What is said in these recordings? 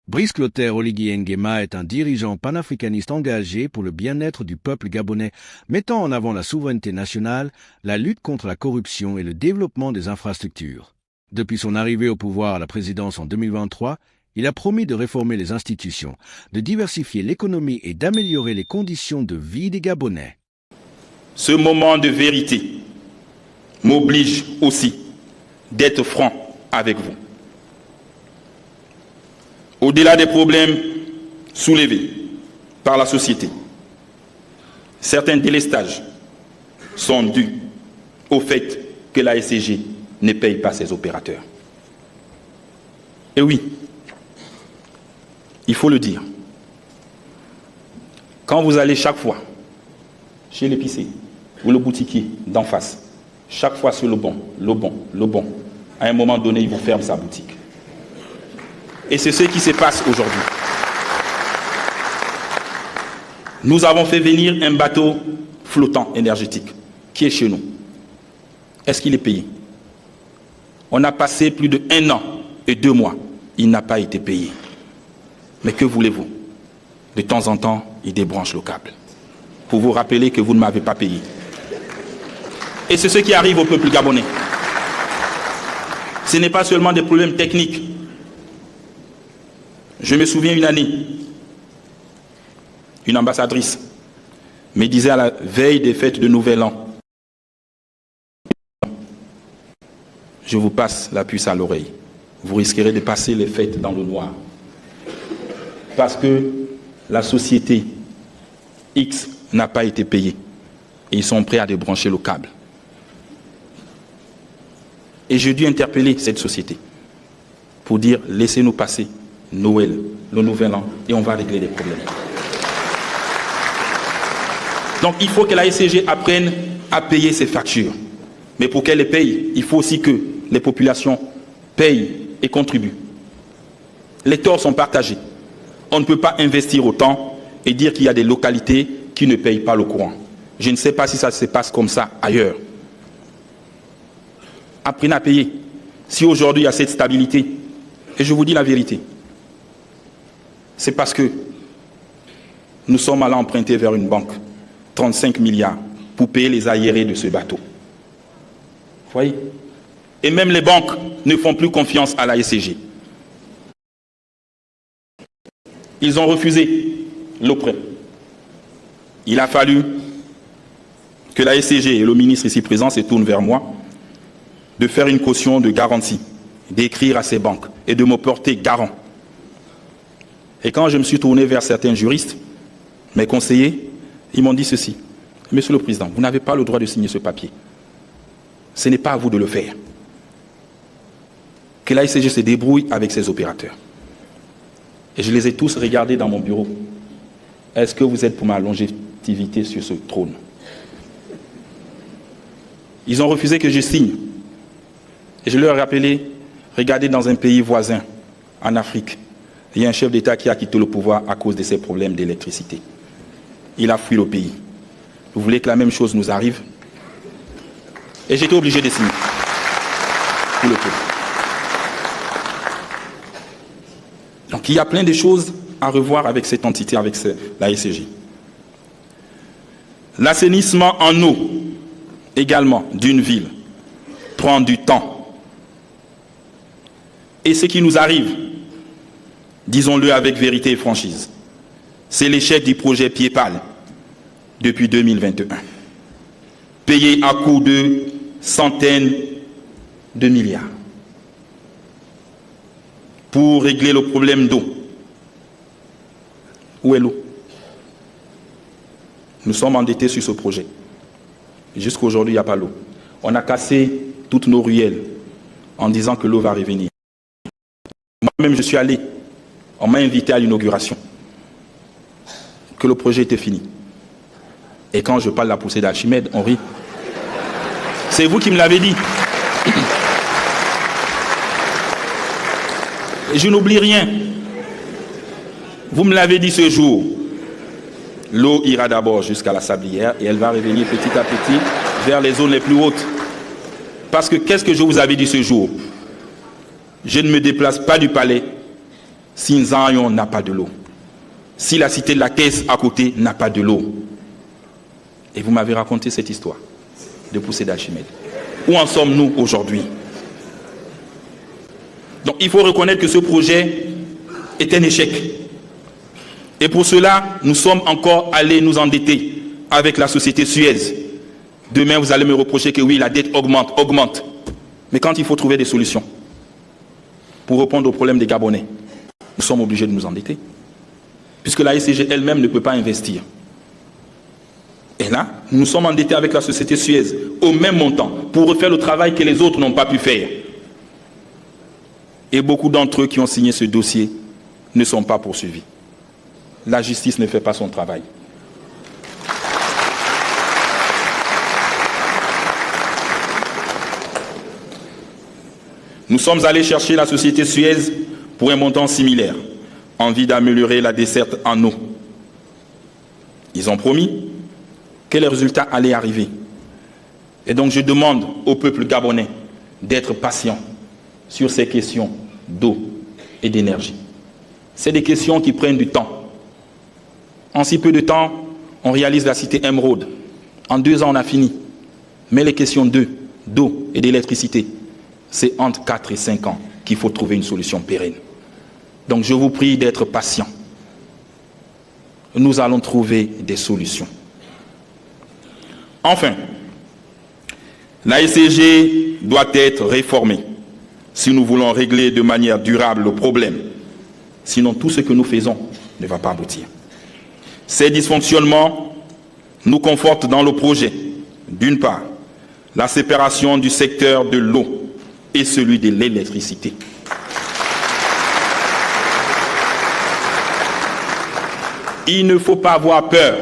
Brice Clotaire Oligui Nguema est un dirigeant panafricaniste engagé pour le bien-être du peuple gabonais, mettant en avant la souveraineté nationale, la lutte contre la corruption et le développement des infrastructures. Depuis son arrivée au pouvoir à la présidence en 2023, il a promis de réformer les institutions, de diversifier l'économie et d'améliorer les conditions de vie des Gabonais. Ce moment de vérité m'oblige aussi d'être franc avec vous. Au-delà des problèmes soulevés par la société, certains délestages sont dus au fait que la SCG ne paye pas ses opérateurs. Et oui, il faut le dire. Quand vous allez chaque fois chez l'épicier ou le boutiquier d'en face, chaque fois sur le bon, à un moment donné, il vous ferme sa boutique. Et c'est ce qui se passe aujourd'hui. Nous avons fait venir un bateau flottant énergétique qui est chez nous. Est-ce qu'il est payé? On a passé plus de 1 an et 2 mois. Il n'a pas été payé. Mais que voulez-vous? De temps en temps, il débranche le câble pour vous rappeler que vous ne m'avez pas payé. Et c'est ce qui arrive au peuple gabonais. Ce n'est pas seulement des problèmes techniques. Je me souviens une année, une ambassadrice me disait à la veille des fêtes de Nouvel An, je vous passe la puce à l'oreille, vous risquerez de passer les fêtes dans le noir. Parce que la société X n'a pas été payée et ils sont prêts à débrancher le câble. Et j'ai dû interpeller cette société pour dire laissez-nous passer Noël, le Nouvel An, et on va régler les problèmes. Donc il faut que la SCG apprenne à payer ses factures. Mais pour qu'elle les paye, il faut aussi que les populations payent et contribuent. Les torts sont partagés. On ne peut pas investir autant et dire qu'il y a des localités qui ne payent pas le courant. Je ne sais pas si ça se passe comme ça ailleurs. Apprenez à payer. Si aujourd'hui il y a cette stabilité, et je vous dis la vérité, c'est parce que nous sommes allés emprunter vers une banque 35 milliards pour payer les arriérés de ce bateau. Vous voyez? Et même les banques ne font plus confiance à la SCG. Ils ont refusé le prêt. Il a fallu que la SCG et le ministre ici présent se tournent vers moi, de faire une caution de garantie, d'écrire à ces banques et de me porter garant. Et quand je me suis tourné vers certains juristes, mes conseillers, ils m'ont dit ceci: Monsieur le Président, vous n'avez pas le droit de signer ce papier. Ce n'est pas à vous de le faire. Que la SCG se débrouille avec ses opérateurs. Et je les ai tous regardés dans mon bureau. Est-ce que vous êtes pour ma longévité sur ce trône? Ils ont refusé que je signe. Et je leur ai rappelé, regardez dans un pays voisin, en Afrique, il y a un chef d'État qui a quitté le pouvoir à cause de ces problèmes d'électricité. Il a fui le pays. Vous voulez que la même chose nous arrive? Et j'étais obligé de signer pour le pays. Donc il y a plein de choses à revoir avec cette entité, avec la SCG. L'assainissement en eau, également, d'une ville, prend du temps. Et ce qui nous arrive, disons-le avec vérité et franchise, c'est l'échec du projet Pied-Pal depuis 2021. Payé à coût de centaines de milliards pour régler le problème d'eau. Où est l'eau? Nous sommes endettés sur ce projet. Jusqu'à aujourd'hui, il n'y a pas l'eau. On a cassé toutes nos ruelles en disant que l'eau va revenir. Moi-même, je suis allé. On m'a invité à l'inauguration. Que le projet était fini. Et quand je parle de la poussée d'Archimède, on rit. C'est vous qui me l'avez dit. Et je n'oublie rien. Vous me l'avez dit ce jour. L'eau ira d'abord jusqu'à la sablière et elle va revenir petit à petit vers les zones les plus hautes. Parce que qu'est-ce que je vous avais dit ce jour? Je ne me déplace pas du palais si Nzayon n'a pas de l'eau, si la cité de la Caisse à côté n'a pas de l'eau. Et vous m'avez raconté cette histoire de poussée d'Archimède. Où en sommes-nous aujourd'hui? Donc il faut reconnaître que ce projet est un échec. Et pour cela, nous sommes encore allés nous endetter avec la société Suez. Demain, vous allez me reprocher que oui, la dette augmente. Mais quand il faut trouver des solutions pour répondre aux problèmes des Gabonais, nous sommes obligés de nous endetter. Puisque la SCG elle-même ne peut pas investir. Et là, nous sommes endettés avec la société Suez au même montant pour refaire le travail que les autres n'ont pas pu faire. Et beaucoup d'entre eux qui ont signé ce dossier ne sont pas poursuivis. La justice ne fait pas son travail. Nous sommes allés chercher la société Suez pour un montant similaire, en vue d'améliorer la desserte en eau. Ils ont promis que les résultats allaient arriver. Et donc je demande au peuple gabonais d'être patient sur ces questions d'eau et d'énergie. C'est des questions qui prennent du temps. En si peu de temps, on réalise la cité Émeraude. En 2 ans, on a fini. Mais les questions d'eau et d'électricité, c'est entre 4 et 5 ans qu'il faut trouver une solution pérenne. Donc je vous prie d'être patient. Nous allons trouver des solutions. Enfin, la SCG doit être réformée si nous voulons régler de manière durable le problème. Sinon, tout ce que nous faisons ne va pas aboutir. Ces dysfonctionnements nous confortent dans le projet. D'une part, la séparation du secteur de l'eau et celui de l'électricité. Il ne faut pas avoir peur.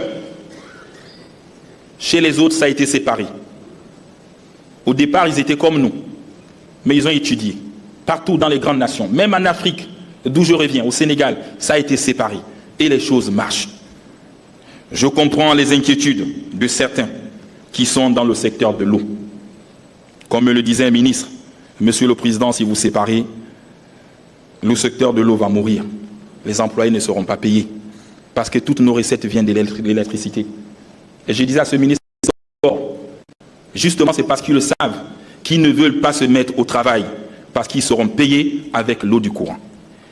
Chez les autres, ça a été séparé. Au départ, ils étaient comme nous. Mais ils ont étudié. Partout dans les grandes nations, même en Afrique, d'où je reviens, au Sénégal, ça a été séparé. Et les choses marchent. Je comprends les inquiétudes de certains qui sont dans le secteur de l'eau. Comme me le disait un ministre, Monsieur le Président, si vous séparez, le secteur de l'eau va mourir. Les employés ne seront pas payés. Parce que toutes nos recettes viennent de l'électricité. Et je disais à ce ministre, justement c'est parce qu'ils le savent, qu'ils ne veulent pas se mettre au travail, parce qu'ils seront payés avec l'eau du courant.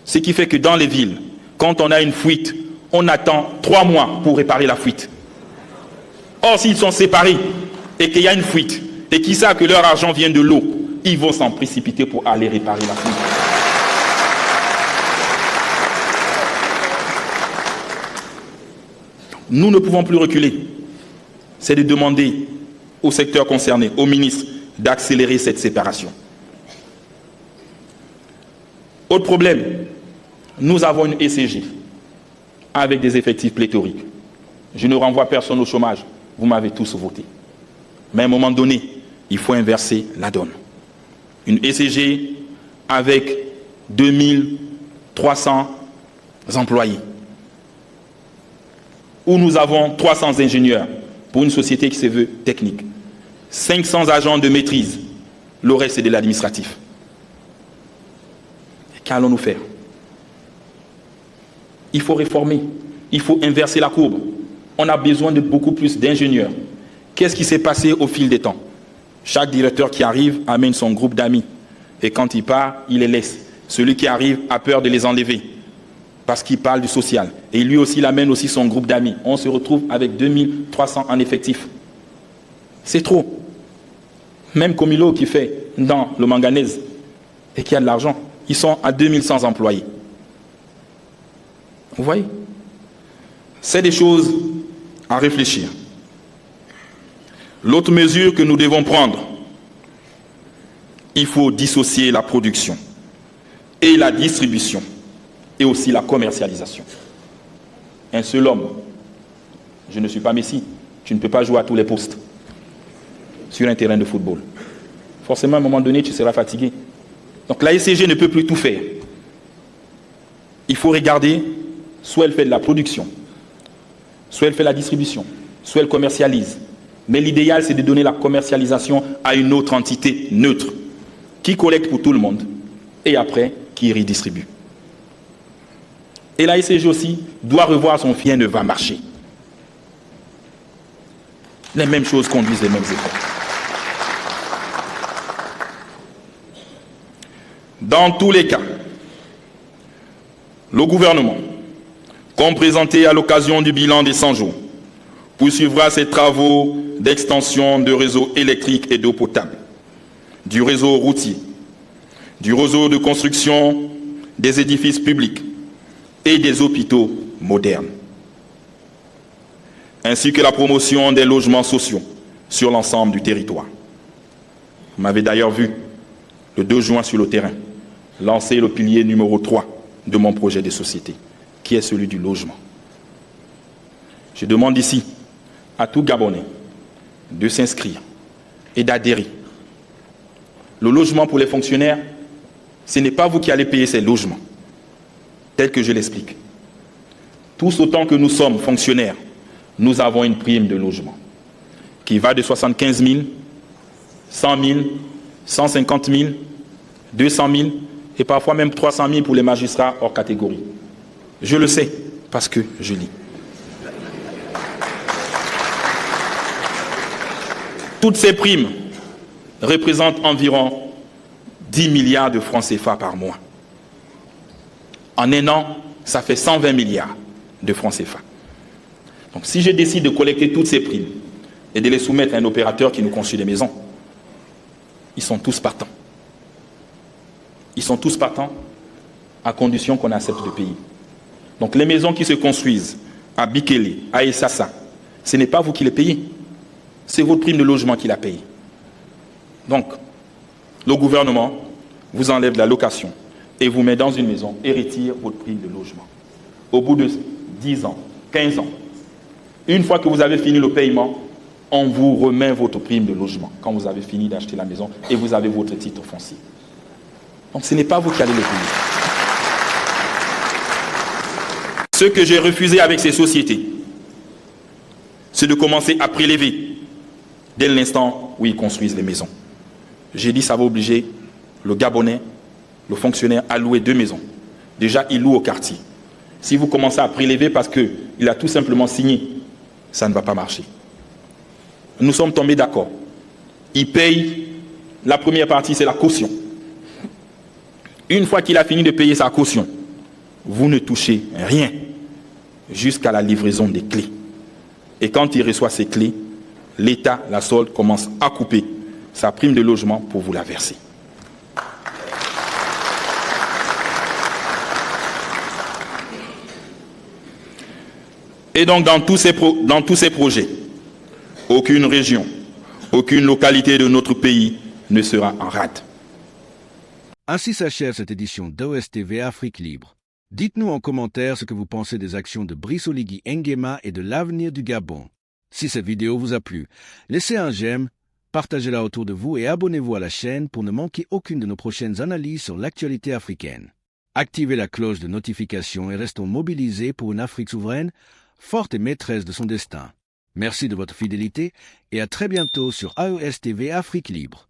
Ce qui fait que dans les villes, quand on a une fuite, on attend 3 mois pour réparer la fuite. Or, s'ils sont séparés et qu'il y a une fuite, et qu'ils savent que leur argent vient de l'eau, ils vont s'en précipiter pour aller réparer la fuite. Nous ne pouvons plus reculer. C'est de demander au secteur concerné, au ministre, d'accélérer cette séparation. Autre problème, nous avons une SCG avec des effectifs pléthoriques. Je ne renvoie personne au chômage. Vous m'avez tous voté. Mais à un moment donné, il faut inverser la donne. Une SCG avec 2300 employés, où nous avons 300 ingénieurs pour une société qui se veut technique, 500 agents de maîtrise, le reste c'est de l'administratif. Qu'allons-nous faire? Il faut réformer, il faut inverser la courbe. On a besoin de beaucoup plus d'ingénieurs. Qu'est-ce qui s'est passé au fil des temps? Chaque directeur qui arrive amène son groupe d'amis. Et quand il part, il les laisse. Celui qui arrive a peur de les enlever. Parce qu'il parle du social. Et lui aussi, il amène aussi son groupe d'amis. On se retrouve avec 2300 en effectif. C'est trop. Même Comilo qui fait dans le manganèse et qui a de l'argent, ils sont à 2100 employés. Vous voyez? C'est des choses à réfléchir. L'autre mesure que nous devons prendre, il faut dissocier la production et la distribution et aussi la commercialisation. Un seul homme, je ne suis pas Messi, tu ne peux pas jouer à tous les postes sur un terrain de football. Forcément, à un moment donné, tu seras fatigué. Donc la SCG ne peut plus tout faire. Il faut regarder, soit elle fait de la production, soit elle fait la distribution, soit elle commercialise. Mais l'idéal, c'est de donner la commercialisation à une autre entité neutre, qui collecte pour tout le monde, et après, qui redistribue. Et la SCG aussi doit revoir son chien ne va marcher. Les mêmes choses conduisent les mêmes efforts. Dans tous les cas, le gouvernement, comme présenté à l'occasion du bilan des 100 jours, poursuivra ses travaux d'extension de réseaux électriques et d'eau potable, du réseau routier, du réseau de construction des édifices publics et des hôpitaux modernes, ainsi que la promotion des logements sociaux sur l'ensemble du territoire. Vous m'avez d'ailleurs vu, le 2 juin sur le terrain, lancer le pilier numéro 3 de mon projet de société, qui est celui du logement. Je demande ici à tout Gabonais de s'inscrire et d'adhérer. Le logement pour les fonctionnaires, ce n'est pas vous qui allez payer ces logements, tel que je l'explique. Tous autant que nous sommes fonctionnaires, nous avons une prime de logement qui va de 75 000, 100 000, 150 000, 200 000 et parfois même 300 000 pour les magistrats hors catégorie. Je le sais parce que je lis. Toutes ces primes représentent environ 10 milliards de francs CFA par mois. En un an, ça fait 120 milliards de francs CFA. Donc si je décide de collecter toutes ces primes et de les soumettre à un opérateur qui nous construit des maisons, ils sont tous partants. Ils sont tous partants à condition qu'on accepte de payer. Donc les maisons qui se construisent à Bikele, à Essassa, ce n'est pas vous qui les payez. C'est votre prime de logement qui la paye. Donc, le gouvernement vous enlève de la location et vous met dans une maison et retire votre prime de logement. Au bout de 10 ans, 15 ans, une fois que vous avez fini le paiement, on vous remet votre prime de logement quand vous avez fini d'acheter la maison et vous avez votre titre foncier. Donc ce n'est pas vous qui allez le payer. Ce que j'ai refusé avec ces sociétés, c'est de commencer à prélever dès l'instant où ils construisent les maisons. J'ai dit ça va obliger le Gabonais, le fonctionnaire à louer 2 maisons. Déjà, il loue au quartier. Si vous commencez à prélever parce qu'il a tout simplement signé, ça ne va pas marcher. Nous sommes tombés d'accord. Il paye, la première partie, c'est la caution. Une fois qu'il a fini de payer sa caution, vous ne touchez rien jusqu'à la livraison des clés. Et quand il reçoit ces clés, l'État, la solde, commence à couper sa prime de logement pour vous la verser. Et donc, dans tous ces projets, aucune région, aucune localité de notre pays ne sera en rade. Ainsi s'achève cette édition d'OSTV Afrique Libre. Dites-nous en commentaire ce que vous pensez des actions de Brice Oligui Nguema et de l'avenir du Gabon. Si cette vidéo vous a plu, laissez un j'aime, partagez-la autour de vous et abonnez-vous à la chaîne pour ne manquer aucune de nos prochaines analyses sur l'actualité africaine. Activez la cloche de notification et restons mobilisés pour une Afrique souveraine, forte et maîtresse de son destin. Merci de votre fidélité et à très bientôt sur AES TV Afrique Libre.